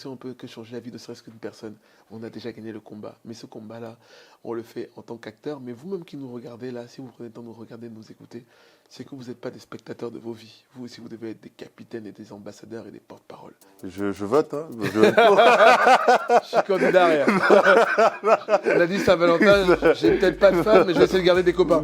si on peut que changer la vie de serait-ce qu'une personne, on a déjà gagné le combat. Mais ce combat-là, on le fait en tant qu'acteur. Mais vous-même qui nous regardez là, si vous prenez le temps de nous regarder, de nous écouter, c'est que vous n'êtes pas des spectateurs de vos vies. Vous aussi, vous devez être des capitaines et des ambassadeurs et des porte-paroles. Je vote, hein. Je suis candidat, rien. On a dit Saint-Valentin, j'ai peut-être pas de femme, mais je vais essayer de garder des copains.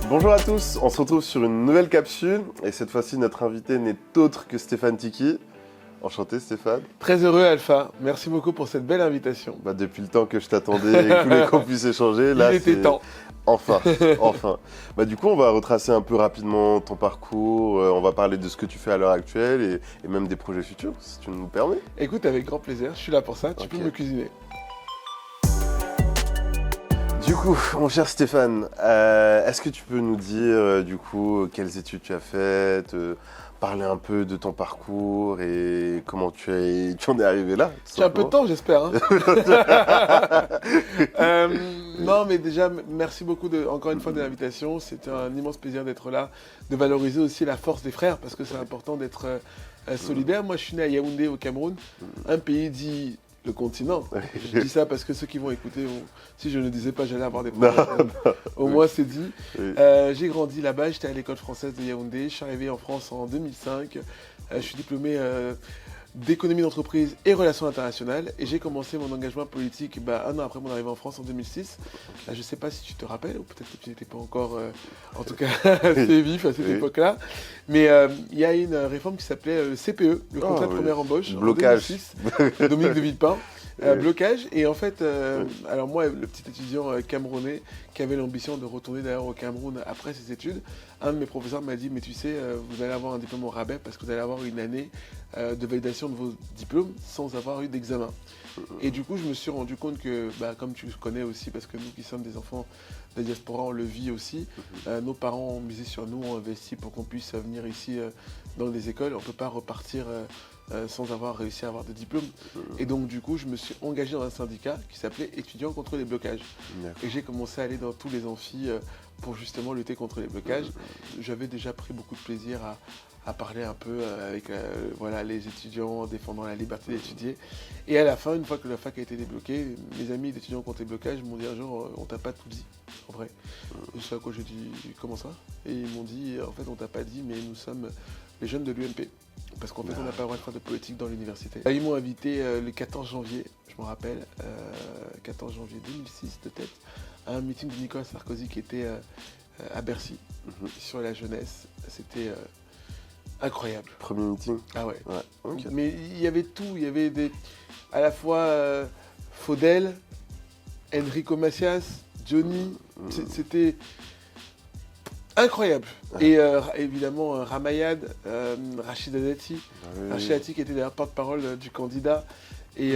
Bonjour à tous, on se retrouve sur une nouvelle capsule et cette fois-ci notre invité n'est autre que Stéphane Tiki. Enchanté Stéphane. Très heureux Alpha, merci beaucoup pour cette belle invitation. Depuis le temps que je t'attendais et que je voulais qu'on puisse échanger, là il était temps. Enfin. Du coup on va retracer un peu rapidement ton parcours, on va parler de ce que tu fais à l'heure actuelle et même des projets futurs, si tu nous le permets. Écoute, avec grand plaisir, je suis là pour ça, tu peux me cuisiner. Du coup, mon cher Stéphane, est-ce que tu peux nous dire du coup quelles études tu as faites, parler un peu de ton parcours et comment tu en es arrivé là? Tu as un peu de temps, j'espère. Hein. Non, mais déjà, merci beaucoup encore une fois de l'invitation. C'était un immense plaisir d'être là, de valoriser aussi la force des frères, parce que c'est important d'être solidaire. Moi, je suis né à Yaoundé, au Cameroun, un pays dit le continent. Je dis ça parce que ceux qui vont écouter, si je ne disais pas, j'allais avoir des problèmes. Au moins, c'est dit. Oui. J'ai grandi là-bas, j'étais à l'école française de Yaoundé. Je suis arrivé en France en 2005. Je suis diplômé d'économie d'entreprise et relations internationales. Et j'ai commencé mon engagement politique un an après mon arrivée en France en 2006. Je ne sais pas si tu te rappelles, ou peut-être que tu n'étais pas encore, en tout cas, assez vif à cette époque-là. Mais il y a une réforme qui s'appelait le CPE, le contrat de première embauche, blocage. En 2006, Dominique de Villepin. Blocage. Et en fait, alors moi, le petit étudiant camerounais qui avait l'ambition de retourner d'ailleurs au Cameroun après ses études, un de mes professeurs m'a dit, mais tu sais, vous allez avoir un diplôme au rabais parce que vous allez avoir une année de validation de vos diplômes sans avoir eu d'examen. Et du coup, je me suis rendu compte que, comme tu connais aussi, parce que nous qui sommes des enfants de la diaspora, on le vit aussi, nos parents ont misé sur nous, ont investi pour qu'on puisse venir ici dans les écoles. On ne peut pas repartir sans avoir réussi à avoir de diplôme. Et donc du coup, je me suis engagé dans un syndicat qui s'appelait Étudiants contre les blocages. Et j'ai commencé à aller dans tous les amphis pour justement lutter contre les blocages. J'avais déjà pris beaucoup de plaisir à parler un peu avec les étudiants défendant la liberté d'étudier. Et à la fin, une fois que la fac a été débloquée, mes amis d'étudiants contre les blocages m'ont dit un jour, on t'a pas tout dit, en vrai. Et c'est à quoi j'ai dit, comment ça? Et ils m'ont dit, en fait, on t'a pas dit, mais nous sommes les jeunes de l'UMP. Parce qu'en fait, on n'a pas le droit de faire de politique dans l'université. Ils m'ont invité le 14 janvier, je me rappelle, 14 janvier 2006 de tête, à un meeting de Nicolas Sarkozy qui était à Bercy, sur la jeunesse. C'était incroyable. Premier meeting? Ah ouais. Okay. Mais il y avait tout, il y avait à la fois Faudel, Enrico Macias, Johnny, c'était incroyable. Et évidemment Ramayad, Rachida Dati. Rachida Dati qui était d'ailleurs porte-parole du candidat. Et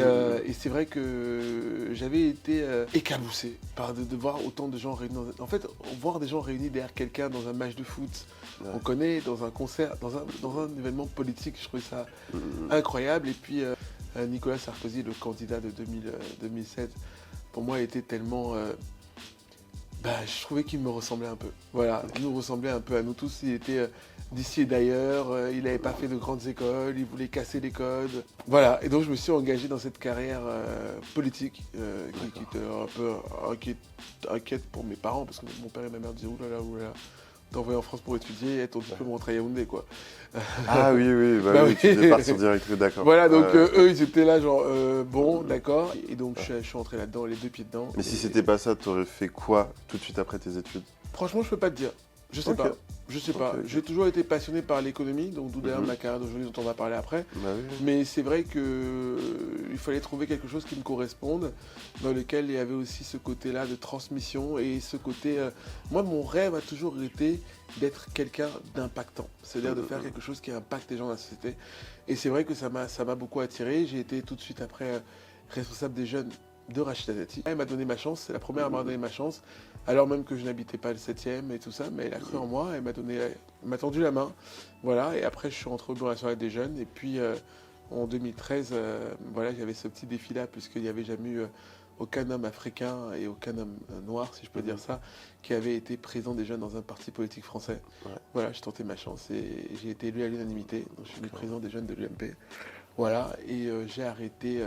c'est vrai que j'avais été éclaboussé de voir autant de gens réunis. En fait, voir des gens réunis derrière quelqu'un dans un match de foot, on connaît, dans un concert, dans un événement politique, je trouvais ça incroyable. Et puis Nicolas Sarkozy, le candidat de 2007, pour moi était tellement... je trouvais qu'il me ressemblait un peu. Voilà, il nous ressemblait un peu à nous tous. Il était d'ici et d'ailleurs, il n'avait pas fait de grandes écoles, il voulait casser les codes. Voilà, et donc je me suis engagé dans cette carrière politique qui était un peu inquiète pour mes parents, parce que mon père et ma mère disaient oulala, t'envoyer en France pour étudier et ton diplôme rentrer à Yaoundé, quoi. Ah oui, tu départ sur direct, d'accord. Voilà, donc eux, ils étaient là, genre, bon, d'accord. Et donc, je suis rentré là-dedans, les deux pieds dedans. Mais si c'était pas ça, t'aurais fait quoi tout de suite après tes études? Franchement, je peux pas te dire. Je sais pas. Je sais pas. J'ai toujours été passionné par l'économie, donc d'où d'ailleurs ma carrière d'aujourd'hui dont on va parler après. Mais c'est vrai qu'il fallait trouver quelque chose qui me corresponde, dans lequel il y avait aussi ce côté-là de transmission et ce côté... moi, mon rêve a toujours été d'être quelqu'un d'impactant, c'est-à-dire de faire quelque chose qui impacte les gens dans la société. Et c'est vrai que ça m'a beaucoup attiré. J'ai été tout de suite après responsable des jeunes de Rachida Dati. Elle m'a donné ma chance, c'est la première à m'avoir donné ma chance, alors même que je n'habitais pas le 7e et tout ça, mais elle a cru en moi, elle m'a tendu la main, voilà, et après je suis rentré au Bureau national des jeunes, et puis en 2013, voilà, j'avais ce petit défi-là, puisqu'il n'y avait jamais eu aucun homme africain et aucun homme noir, si je peux dire ça, qui avait été président déjà dans un parti politique français. Ouais. Voilà, j'ai tenté ma chance et j'ai été élu à l'unanimité. Donc je suis le président des jeunes de l'UMP. Voilà, et j'ai arrêté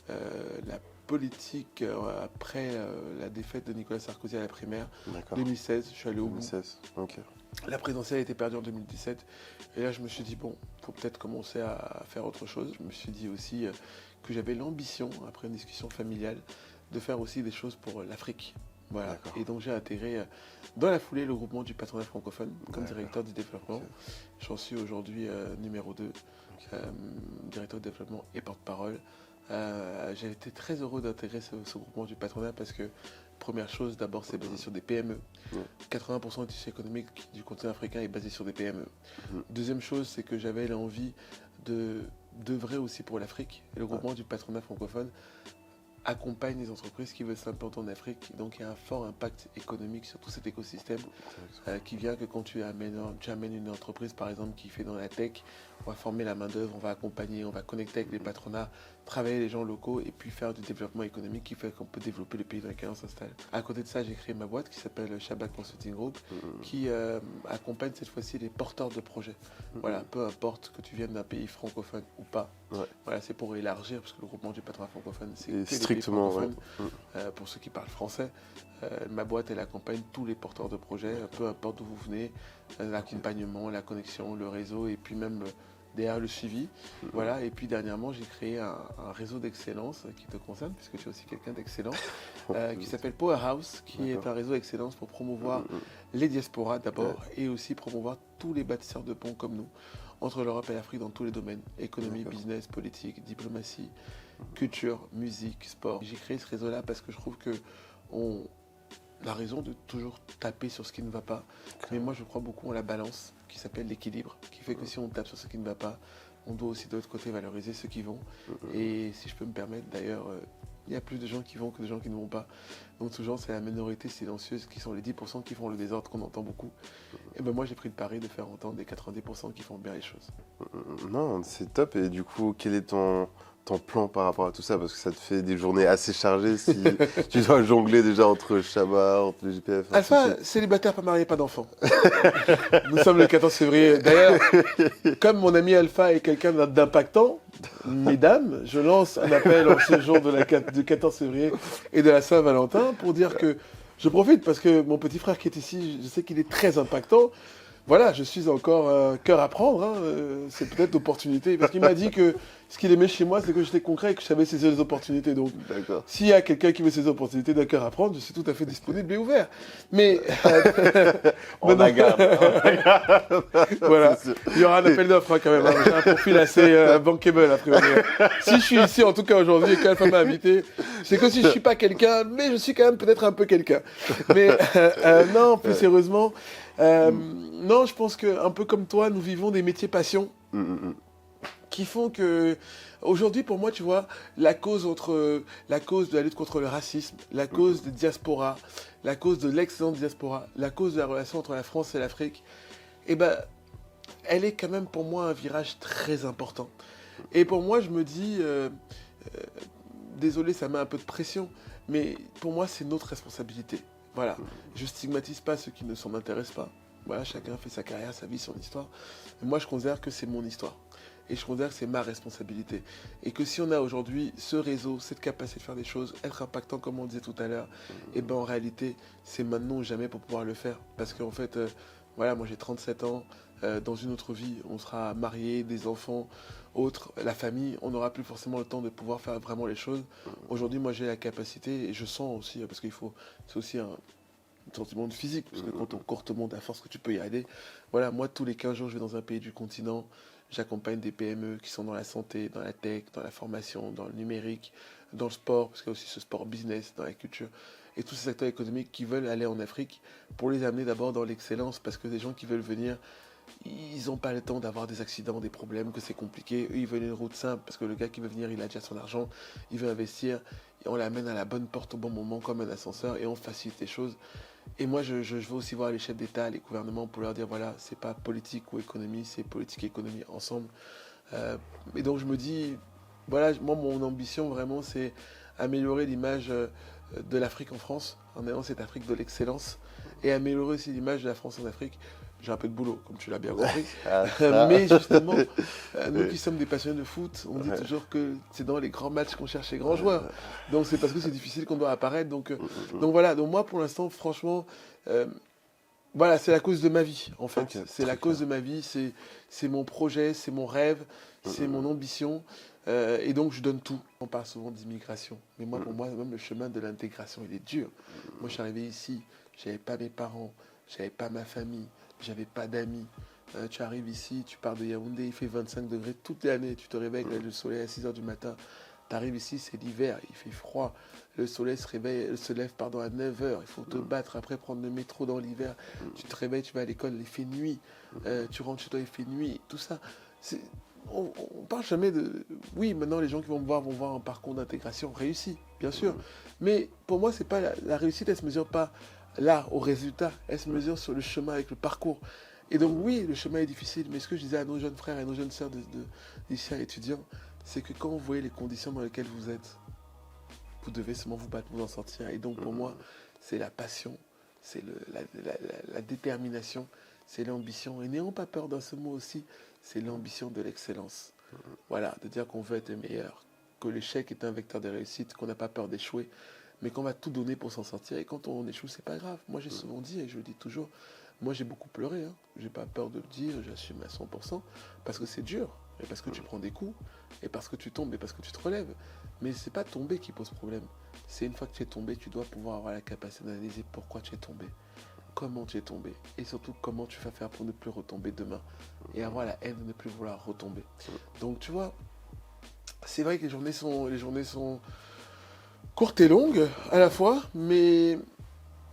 la politique après la défaite de Nicolas Sarkozy à la primaire. D'accord. 2016, je suis allé au bout. 2016, ok. La présidentielle a été perdue en 2017. Et là, je me suis dit, bon, il faut peut-être commencer à faire autre chose. Je me suis dit aussi que j'avais l'ambition, après une discussion familiale, de faire aussi des choses pour l'Afrique. Voilà. D'accord. Et donc j'ai intégré dans la foulée le groupement du patronat francophone comme D'accord. directeur du développement. Ok. J'en suis aujourd'hui numéro 2, directeur du développement et porte-parole. J'ai été très heureux d'intégrer ce groupement du patronat parce que, première chose, d'abord, c'est basé sur des PME. Ouais. 80% du tissu économique du continent africain est basé sur des PME. Mhm. Deuxième chose, c'est que j'avais l'envie d'œuvrer aussi pour l'Afrique. Et le groupement du patronat francophone accompagne les entreprises qui veulent s'implanter en Afrique. Donc il y a un fort impact économique sur tout cet écosystème qui vient que quand tu amènes une entreprise, par exemple, qui fait dans la tech, on va former la main-d'œuvre, on va accompagner, on va connecter avec les patronats, travailler les gens locaux et puis faire du développement économique qui fait qu'on peut développer le pays dans lequel on s'installe. À côté de ça, j'ai créé ma boîte qui s'appelle Shabak Consulting Group qui accompagne cette fois-ci les porteurs de projets. Voilà, peu importe que tu viennes d'un pays francophone ou pas. Ouais. Voilà, c'est pour élargir parce que le groupement du patronat francophone, c'est Et que les pays strictement, francophones. ouais. Pour ceux qui parlent français, ma boîte, elle accompagne tous les porteurs de projets, peu importe d'où vous venez, l'accompagnement, la connexion, le réseau et puis même derrière le suivi. Voilà. Et puis dernièrement, j'ai créé un réseau d'excellence qui te concerne, puisque tu es aussi quelqu'un d'excellent, qui s'appelle Powerhouse, qui est un réseau d'excellence pour promouvoir les diasporas d'abord et aussi promouvoir tous les bâtisseurs de ponts comme nous, entre l'Europe et l'Afrique dans tous les domaines, économie, business, politique, diplomatie, culture, musique, sport. J'ai créé ce réseau-là parce que je trouve que on a raison de toujours taper sur ce qui ne va pas. Mais moi, je crois beaucoup en la balance qui s'appelle l'équilibre, qui fait que si on tape sur ce qui ne va pas, on doit aussi de l'autre côté valoriser ceux qui vont. Et si je peux me permettre, d'ailleurs, il y a plus de gens qui vont que de gens qui ne vont pas. Donc souvent, c'est la minorité silencieuse qui sont les 10% qui font le désordre qu'on entend beaucoup. Et ben moi, j'ai pris le pari de faire entendre les 90% qui font bien les choses. Non, c'est top. Et du coup, quel est ton plan par rapport à tout ça? Parce que ça te fait des journées assez chargées si tu dois jongler déjà entre Shabbat, entre le GPF. Alpha, célibataire, pas marié, pas d'enfant. Nous sommes le 14 février. D'ailleurs, comme mon ami Alpha est quelqu'un d'impactant, mesdames, je lance un appel en ce jour du 14 février et de la Saint-Valentin pour dire que je profite parce que mon petit frère qui est ici, je sais qu'il est très impactant. Voilà, je suis encore cœur à prendre, hein, c'est peut-être l'opportunité. Parce qu'il m'a dit que ce qu'il aimait chez moi, c'est que j'étais concret et que je savais saisir les opportunités. Donc, s'il y a quelqu'un qui veut saisir les opportunités d'un cœur à prendre, je suis tout à fait disponible et ouvert. Mais on la garde. Voilà, il y aura un appel d'offres hein, quand même. Hein. J'ai un profil assez bankable après. Si je suis ici, en tout cas aujourd'hui, et qu'Alpha m'a invité, c'est que si je suis pas quelqu'un, mais je suis quand même peut-être un peu quelqu'un. Mais non, plus sérieusement. Non, je pense que un peu comme toi, nous vivons des métiers passion qui font que aujourd'hui, pour moi, tu vois, la cause de la lutte contre le racisme, la cause de diaspora, la cause de l'excellente diaspora, la cause de la relation entre la France et l'Afrique, eh ben, elle est quand même pour moi un virage très important. Et pour moi, je me dis, désolé, ça met un peu de pression, mais pour moi, c'est notre responsabilité. Voilà, je stigmatise pas ceux qui ne s'en intéressent pas. Voilà, chacun fait sa carrière, sa vie, son histoire. Mais moi, je considère que c'est mon histoire. Et je considère que c'est ma responsabilité. Et que si on a aujourd'hui ce réseau, cette capacité de faire des choses, être impactant comme on disait tout à l'heure, et ben en réalité, c'est maintenant ou jamais pour pouvoir le faire. Parce qu'en fait, voilà, moi j'ai 37 ans, dans une autre vie, on sera marié, des enfants, autres, la famille, on n'aura plus forcément le temps de pouvoir faire vraiment les choses. Aujourd'hui, moi j'ai la capacité, et je sens aussi, parce qu'il faut, c'est aussi un sentiment de physique, parce que quand ton corps te montre à force que tu peux y aller, voilà, moi tous les 15 jours, je vais dans un pays du continent, j'accompagne des PME qui sont dans la santé, dans la tech, dans la formation, dans le numérique, dans le sport, parce qu'il y a aussi ce sport business, dans la culture, et tous ces secteurs économiques qui veulent aller en Afrique pour les amener d'abord dans l'excellence, parce que des gens qui veulent venir, ils n'ont pas le temps d'avoir des accidents, des problèmes, que c'est compliqué. Eux, ils veulent une route simple, parce que le gars qui veut venir, il a déjà son argent, il veut investir, et on l'amène à la bonne porte au bon moment, comme un ascenseur, et on facilite les choses. Et moi, je veux aussi voir les chefs d'État, les gouvernements, pour leur dire, voilà, c'est pas politique ou économie, c'est politique et économie ensemble. Et donc je me dis, voilà, moi mon ambition vraiment c'est améliorer l'image de l'Afrique en France, en ayant cette Afrique de l'excellence, et améliorer aussi l'image de la France en Afrique. J'ai un peu de boulot, comme tu l'as bien compris. Mais justement, nous qui sommes des passionnés de foot, on dit toujours que c'est dans les grands matchs qu'on cherche les grands joueurs. Donc c'est parce que c'est difficile qu'on doit apparaître. Donc voilà, donc moi pour l'instant, franchement, voilà, c'est la cause de ma vie, en fait. Ok, C'est la très cause clair. de ma vie, c'est mon projet, c'est mon rêve, c'est mon ambition. Et donc, je donne tout. On parle souvent d'immigration. Mais moi, pour moi, même le chemin de l'intégration, il est dur. Moi, je suis arrivé ici, je n'avais pas mes parents, je n'avais pas ma famille, j'avais pas d'amis. Tu arrives ici, tu pars de Yaoundé, il fait 25 degrés toute l'année. Tu te réveilles avec le soleil à 6 heures du matin. Tu arrives ici, c'est l'hiver, il fait froid. Le soleil se lève à 9 heures. Il faut te battre après, prendre le métro dans l'hiver. Tu te réveilles, tu vas à l'école, il fait nuit. Tu rentres chez toi, il fait nuit. Tout ça. C'est- on parle jamais de. Oui, maintenant, les gens qui vont me voir vont voir un parcours d'intégration réussi, bien sûr. Mais pour moi, c'est pas la réussite, elle se mesure pas là, au résultat. Elle se mesure sur le chemin avec le parcours. Et donc, oui, le chemin est difficile. Mais ce que je disais à nos jeunes frères et nos jeunes sœurs d'ici étudiants, c'est que quand vous voyez les conditions dans lesquelles vous êtes, vous devez seulement vous battre pour en sortir. Et donc pour moi, c'est la passion, c'est la détermination, c'est l'ambition. Et n'ayons pas peur d'un ce mot aussi, c'est l'ambition de l'excellence. Voilà, de dire qu'on veut être le meilleur, que l'échec est un vecteur de réussite, qu'on n'a pas peur d'échouer, mais qu'on va tout donner pour s'en sortir. Et quand on échoue, c'est pas grave. Moi, j'ai souvent dit, et je le dis toujours, moi, j'ai beaucoup pleuré. Hein. J'ai pas peur de le dire, j'assume à 100%, parce que c'est dur, et parce que tu prends des coups, et parce que tu tombes, et parce que tu te relèves. Mais c'est pas tomber qui pose problème. C'est une fois que tu es tombé, tu dois pouvoir avoir la capacité d'analyser pourquoi tu es tombé, comment tu es tombé, et surtout comment tu vas faire pour ne plus retomber demain, et avoir la haine de ne plus vouloir retomber. Donc, tu vois, c'est vrai que les journées sont courtes et longues à la fois, mais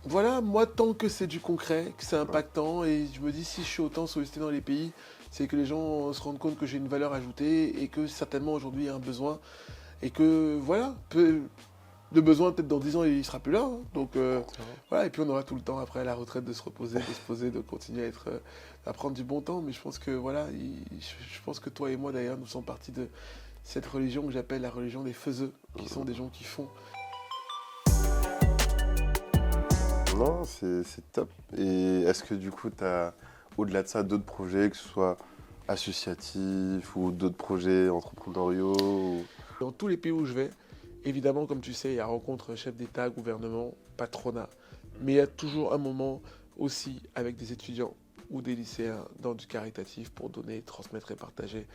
voilà, moi, tant que c'est du concret, que c'est impactant, et je me dis, si je suis autant sollicité dans les pays, c'est que les gens se rendent compte que j'ai une valeur ajoutée, et que certainement aujourd'hui il y a un besoin, et que voilà, le besoin peut-être dans 10 ans il sera plus là. Hein. Donc voilà, et puis on aura tout le temps après à la retraite de se reposer, de se poser, de continuer à prendre du bon temps. Mais je pense que voilà, je pense que toi et moi d'ailleurs, nous sommes partis de cette religion que j'appelle la religion des faiseux, qui sont des gens qui font. Non, c'est top. Et est-ce que du coup, tu as, au-delà de ça, d'autres projets, que ce soit associatifs ou d'autres projets entrepreneuriaux Dans tous les pays où je vais, évidemment, comme tu sais, il y a rencontre chef d'État, gouvernement, patronat. Mais il y a toujours un moment aussi avec des étudiants ou des lycéens dans du caritatif pour donner, transmettre et partager,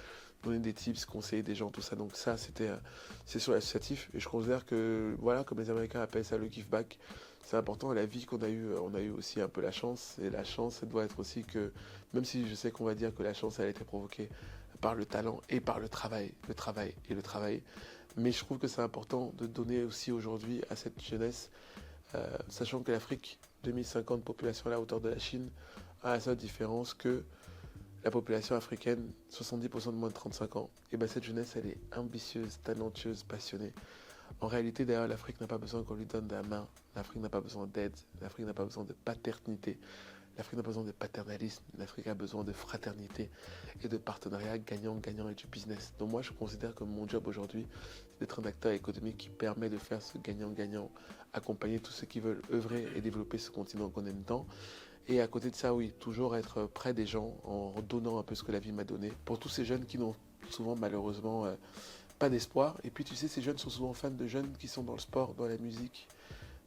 donner des tips, conseiller des gens, tout ça. Donc ça, c'est sur l'associatif. Et je considère que, voilà, comme les Américains appellent ça le give back, c'est important. La vie qu'on a eue, on a eu aussi un peu la chance. Et la chance, ça doit être aussi que, même si je sais qu'on va dire que la chance, elle a été provoquée par le talent et par le travail et le travail. Mais je trouve que c'est important de donner aussi aujourd'hui à cette jeunesse, sachant que l'Afrique, 2050, population à la hauteur de la Chine, a la seule différence que la population africaine, 70% de moins de 35 ans, et bien cette jeunesse, elle est ambitieuse, talentueuse, passionnée. En réalité, d'ailleurs, l'Afrique n'a pas besoin qu'on lui donne la main. L'Afrique n'a pas besoin d'aide. L'Afrique n'a pas besoin de paternité. L'Afrique n'a pas besoin de paternalisme. L'Afrique a besoin de fraternité et de partenariat gagnant-gagnant et du business. Donc moi, je considère que mon job aujourd'hui, c'est d'être un acteur économique qui permet de faire ce gagnant-gagnant, accompagner tous ceux qui veulent œuvrer et développer ce continent qu'on aime tant. Et à côté de ça, oui, toujours être près des gens en donnant un peu ce que la vie m'a donné. Pour tous ces jeunes qui n'ont souvent malheureusement pas d'espoir. Et puis tu sais, ces jeunes sont souvent fans de jeunes qui sont dans le sport, dans la musique,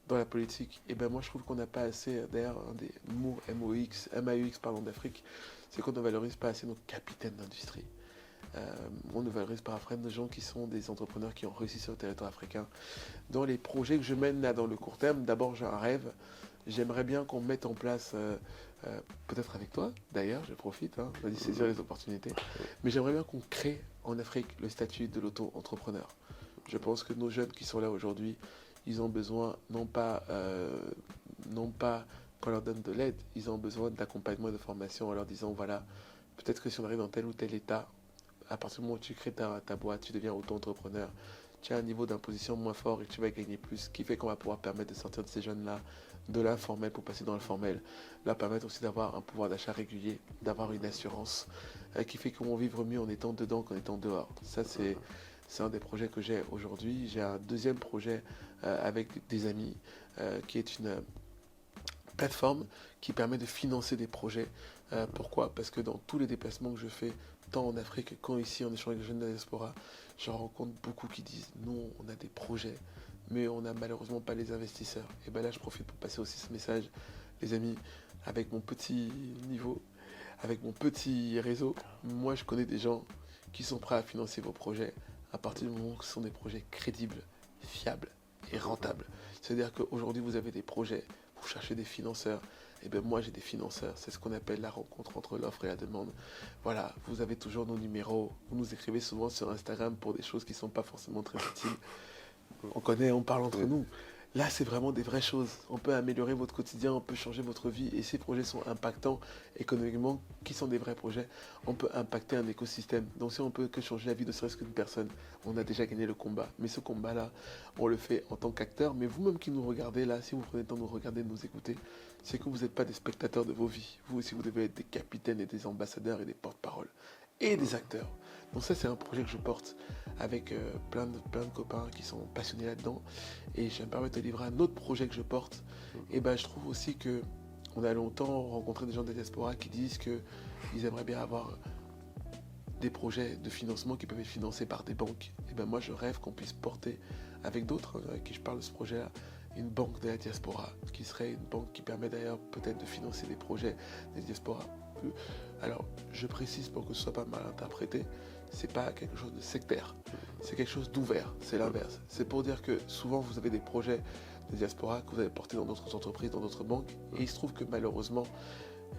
dans la politique. Et ben moi je trouve qu'on n'a pas assez, d'ailleurs un des mots MAUX pardon, d'Afrique, c'est qu'on ne valorise pas assez nos capitaines d'industrie. On ne valorise pas après nos gens qui sont des entrepreneurs qui ont réussi sur le territoire africain. Dans les projets que je mène là dans le court terme, d'abord j'ai un rêve. J'aimerais bien qu'on mette en place, peut-être avec toi d'ailleurs, je profite, hein, on a dit saisir les opportunités, mais j'aimerais bien qu'on crée en Afrique le statut de l'auto-entrepreneur. Je pense que nos jeunes qui sont là aujourd'hui, ils ont besoin, non pas qu'on leur donne de l'aide, ils ont besoin d'accompagnement et de formation en leur disant, voilà, peut-être que si on arrive dans tel ou tel état, à partir du moment où tu crées ta boîte, tu deviens auto-entrepreneur, tu as un niveau d'imposition moins fort et que tu vas gagner plus, ce qui fait qu'on va pouvoir permettre de sortir de ces jeunes-là de l'informel pour passer dans le formel, leur permettre aussi d'avoir un pouvoir d'achat régulier, d'avoir une assurance qui fait qu'on va vivre mieux en étant dedans qu'en étant dehors. Ça, c'est un des projets que j'ai aujourd'hui. J'ai un deuxième projet avec des amis qui est une plateforme qui permet de financer des projets. Pourquoi? Parce que dans tous les déplacements que je fais, tant en Afrique qu'ici en échange avec les jeunes de la diaspora, je rencontre beaucoup qui disent non, on a des projets, mais on n'a malheureusement pas les investisseurs. Et bien là, je profite pour passer aussi ce message, les amis, avec mon petit niveau, avec mon petit réseau, moi je connais des gens qui sont prêts à financer vos projets à partir du moment où ce sont des projets crédibles, fiables et rentables. C'est-à-dire qu'aujourd'hui, vous avez des projets, vous cherchez des financeurs, et bien moi j'ai des financeurs, c'est ce qu'on appelle la rencontre entre l'offre et la demande. Voilà, vous avez toujours nos numéros, vous nous écrivez souvent sur Instagram pour des choses qui ne sont pas forcément très utiles. On connaît, on parle entre nous. Là, c'est vraiment des vraies choses. On peut améliorer votre quotidien, on peut changer votre vie. Et ces projets sont impactants économiquement, qui sont des vrais projets. On peut impacter un écosystème. Donc si on peut que changer la vie de serait-ce qu'une personne, on a déjà gagné le combat. Mais ce combat-là, on le fait en tant qu'acteur. Mais vous-même qui nous regardez là, si vous prenez le temps de nous regarder, de nous écouter, c'est que vous n'êtes pas des spectateurs de vos vies. Vous aussi, vous devez être des capitaines et des ambassadeurs et des porte-paroles. Et des acteurs. Donc ça, c'est un projet que je porte avec plein de copains qui sont passionnés là-dedans. Et je me permets de te livrer un autre projet que je porte. Et ben, je trouve aussi qu'on a longtemps rencontré des gens de la diaspora qui disent qu'ils aimeraient bien avoir des projets de financement qui peuvent être financés par des banques. Et ben moi, je rêve qu'on puisse porter avec d'autres avec qui je parle de ce projet-là, une banque de la diaspora, qui serait une banque qui permet d'ailleurs peut-être de financer des projets des diasporas. Alors, je précise pour que ce soit pas mal interprété, c'est pas quelque chose de sectaire, c'est quelque chose d'ouvert, c'est l'inverse. C'est pour dire que souvent vous avez des projets de diaspora que vous avez portés dans d'autres entreprises, dans d'autres banques, et il se trouve que malheureusement,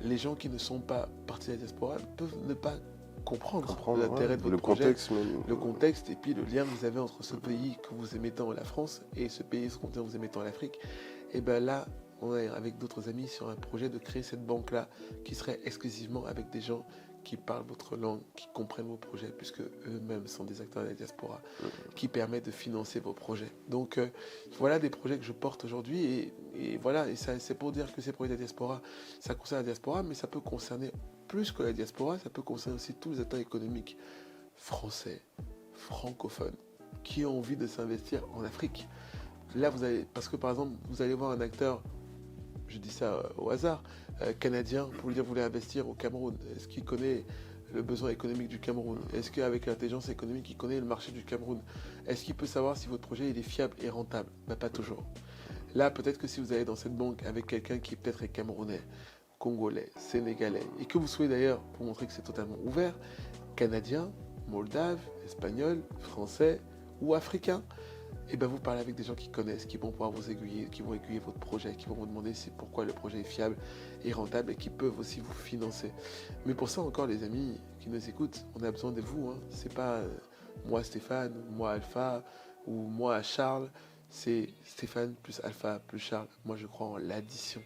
les gens qui ne sont pas partis de la diaspora peuvent ne pas comprendre l'intérêt de votre projet, le contexte et puis le lien que vous avez entre ce pays que vous aimez tant, la France, et ce pays, ce continent que vous aimez tant, l'Afrique. Et bien là, on est avec d'autres amis sur un projet de créer cette banque-là qui serait exclusivement avec des gens qui parlent votre langue, qui comprennent vos projets, puisque eux-mêmes sont des acteurs de la diaspora, qui permet de financer vos projets. Donc voilà des projets que je porte aujourd'hui, et voilà, et ça, c'est pour dire que ces projets de la diaspora, ça concerne la diaspora, mais ça peut concerner plus que la diaspora, ça peut concerner aussi tous les acteurs économiques français, francophones, qui ont envie de s'investir en Afrique. Là, vous allez, parce que par exemple, vous allez voir un acteur, je dis ça au hasard, canadien, pour lui dire vous voulez investir au Cameroun. Est-ce qu'il connaît le besoin économique du Cameroun? Est-ce qu'avec l'intelligence économique, il connaît le marché du Cameroun? Est-ce qu'il peut savoir si votre projet il est fiable et rentable? Pas toujours. Là, peut-être que si vous allez dans cette banque avec quelqu'un qui peut-être est camerounais, congolais, sénégalais, et que vous souhaitez d'ailleurs, pour montrer que c'est totalement ouvert, canadien, moldave, espagnol, français ou africain, et bien vous parlez avec des gens qui connaissent, qui vont pouvoir vous aiguiller, qui vont aiguiller votre projet, qui vont vous demander pourquoi le projet est fiable et rentable et qui peuvent aussi vous financer. Mais pour ça encore les amis qui nous écoutent, on a besoin de vous. C'est pas moi Stéphane, moi Alpha ou moi Charles, c'est Stéphane plus Alpha plus Charles. Moi je crois en l'addition.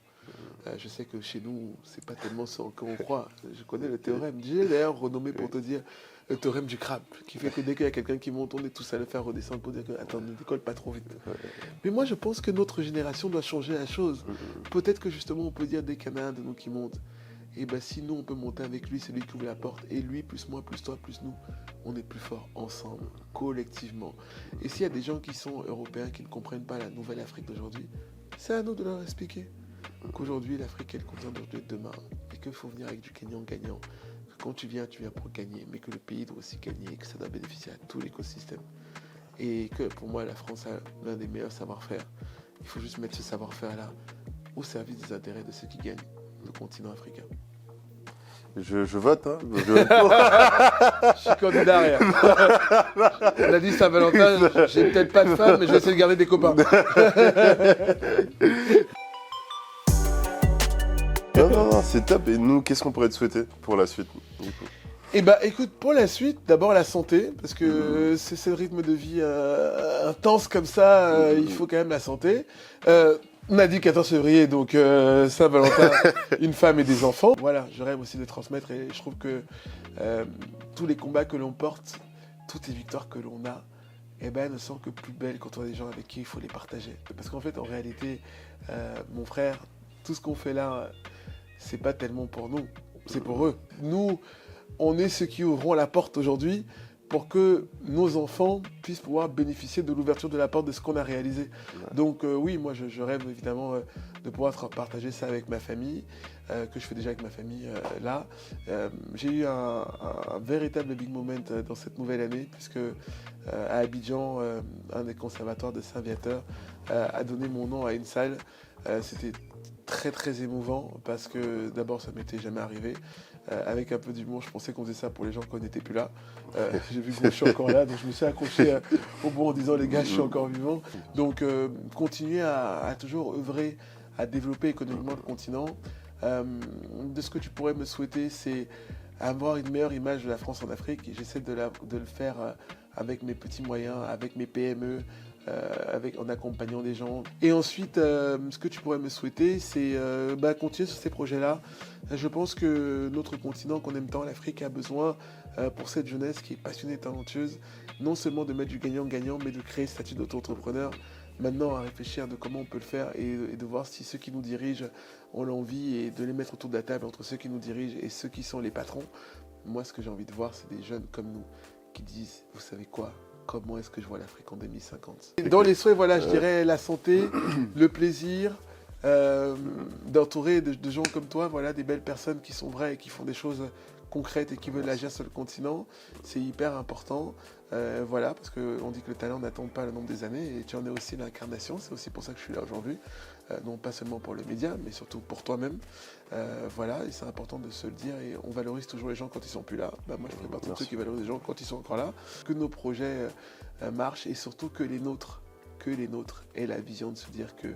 Je sais que chez nous, c'est pas tellement ça qu'on croit. Je connais le théorème. J'ai d'ailleurs renommé pour te dire le théorème du crabe, qui fait que dès qu'il y a quelqu'un qui monte, on est tous à le faire redescendre pour dire que attends, ne décolle pas trop vite. Mais moi, je pense que notre génération doit changer la chose. Peut-être que justement, on peut dire dès qu'il y en a un de nous qui monte, et bien si nous, on peut monter avec lui, c'est lui qui ouvre la porte. Et lui, plus moi, plus toi, plus nous, on est plus forts ensemble, collectivement. Et s'il y a des gens qui sont européens, qui ne comprennent pas la nouvelle Afrique d'aujourd'hui, c'est à nous de leur expliquer qu'aujourd'hui, l'Afrique est le continent d'aujourd'hui et de demain, et qu'il faut venir avec du gagnant-gagnant. Quand tu viens pour gagner, mais que le pays doit aussi gagner, que ça doit bénéficier à tout l'écosystème. Et que pour moi, la France a l'un des meilleurs savoir-faire. Il faut juste mettre ce savoir-faire-là au service des intérêts de ceux qui gagnent le continent africain. Je vote, hein. Je suis candidat rien. On a dit Saint-Valentin, j'ai peut-être pas de femme, mais je vais essayer de garder des copains. Non, c'est top. Et nous, qu'est-ce qu'on pourrait te souhaiter pour la suite du coup? Eh bien, écoute, pour la suite, d'abord la santé, parce que c'est ce rythme de vie intense comme ça, il faut quand même la santé. On a dit 14 février, donc Saint-Valentin, une femme et des enfants. Voilà, je rêve aussi de transmettre et je trouve que tous les combats que l'on porte, toutes les victoires que l'on a, eh ben, elles ne sont que plus belles quand on a des gens avec qui il faut les partager. Parce qu'en fait, en réalité, mon frère, tout ce qu'on fait là, c'est pas tellement pour nous, c'est pour eux. Nous, on est ceux qui ouvrons la porte aujourd'hui pour que nos enfants puissent pouvoir bénéficier de l'ouverture de la porte de ce qu'on a réalisé. Ouais. Donc oui, moi je rêve évidemment de pouvoir partager ça avec ma famille, que je fais déjà avec ma famille là. J'ai eu un véritable big moment dans cette nouvelle année, puisque à Abidjan, un des conservatoires de Saint-Viateur a donné mon nom à une salle. C'était très très émouvant parce que d'abord ça m'était jamais arrivé. Avec un peu d'humour, je pensais qu'on faisait ça pour les gens qui n'étaient plus là. J'ai vu que je suis encore là, donc je me suis accroché au bout en disant les gars, je suis encore vivant. Donc continuer à toujours œuvrer, à développer économiquement le continent. De ce que tu pourrais me souhaiter, c'est avoir une meilleure image de la France en Afrique. Et j'essaie de le faire avec mes petits moyens, avec mes PME. En accompagnant des gens. Et ensuite, ce que tu pourrais me souhaiter, c'est continuer sur ces projets-là. Je pense que notre continent, qu'on aime tant, l'Afrique, a besoin, pour cette jeunesse qui est passionnée et talentueuse, non seulement de mettre du gagnant-gagnant, mais de créer le statut d'auto-entrepreneur. Maintenant, à réfléchir de comment on peut le faire et de voir si ceux qui nous dirigent ont l'envie et de les mettre autour de la table entre ceux qui nous dirigent et ceux qui sont les patrons. Moi, ce que j'ai envie de voir, c'est des jeunes comme nous qui disent, vous savez quoi ? Comment est-ce que je vois l'Afrique en 2050 ? Dans les souhaits, voilà, je dirais la santé, le plaisir, d'entourer de gens comme toi, voilà, des belles personnes qui sont vraies et qui font des choses concrètes et qui veulent agir sur le continent. C'est hyper important, voilà, parce qu'on dit que le talent n'attend pas le nombre des années et tu en es aussi l'incarnation. C'est aussi pour ça que je suis là aujourd'hui, non pas seulement pour le média, mais surtout pour toi-même. Voilà, et c'est important de se le dire, et on valorise toujours les gens quand ils sont plus là. Moi, je fais partie de ceux qui valorisent les gens quand ils sont encore là. Que nos projets marchent et surtout que les nôtres aient la vision de se dire que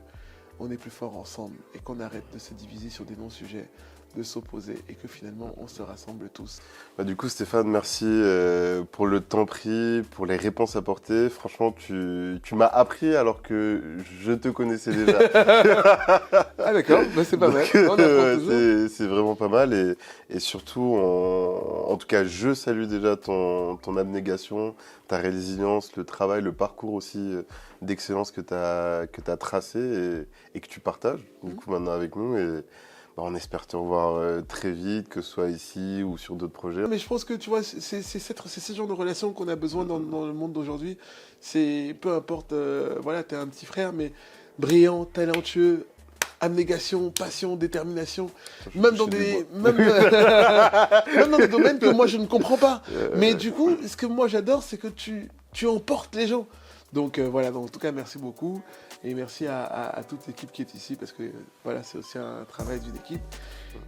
on est plus fort ensemble et qu'on arrête de se diviser sur des non-sujets, de s'opposer et que finalement on se rassemble tous. Du coup, Stéphane, merci pour le temps pris, pour les réponses apportées. Franchement, tu m'as appris alors que je te connaissais déjà. Ah d'accord, c'est pas mal. On apprend toujours. C'est vraiment pas mal et surtout, en tout cas, je salue déjà ton abnégation, ta résilience, le travail, le parcours aussi d'excellence que tu as tracé et que tu partages du coup maintenant avec nous. On espère te revoir très vite, que ce soit ici ou sur d'autres projets. Mais je pense que tu vois, c'est ce genre de relation qu'on a besoin dans le monde d'aujourd'hui. C'est peu importe, voilà, t'es un petit frère, mais brillant, talentueux, abnégation, passion, détermination, même dans des domaines que moi je ne comprends pas. Mais du coup, ce que moi j'adore, c'est que tu emportes les gens. Donc voilà, donc, en tout cas, merci beaucoup. Et merci à toute l'équipe qui est ici, parce que voilà, c'est aussi un travail d'une équipe.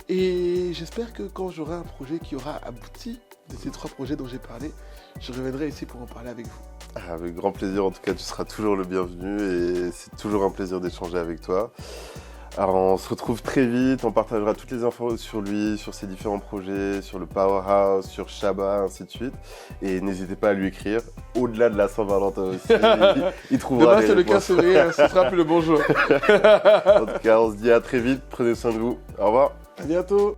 Et j'espère que quand j'aurai un projet qui aura abouti de ces 3 projets dont j'ai parlé, je reviendrai ici pour en parler avec vous. Avec grand plaisir, en tout cas, tu seras toujours le bienvenu et c'est toujours un plaisir d'échanger avec toi. Alors on se retrouve très vite, on partagera toutes les infos sur lui, sur ses différents projets, sur le Powerhouse, sur Shabba, ainsi de suite. Et n'hésitez pas à lui écrire, au-delà de la Saint-Valentin aussi, il trouvera Demain c'est le 15 février, ce sera plus le bonjour. En tout cas, on se dit à très vite, prenez soin de vous, au revoir. À bientôt.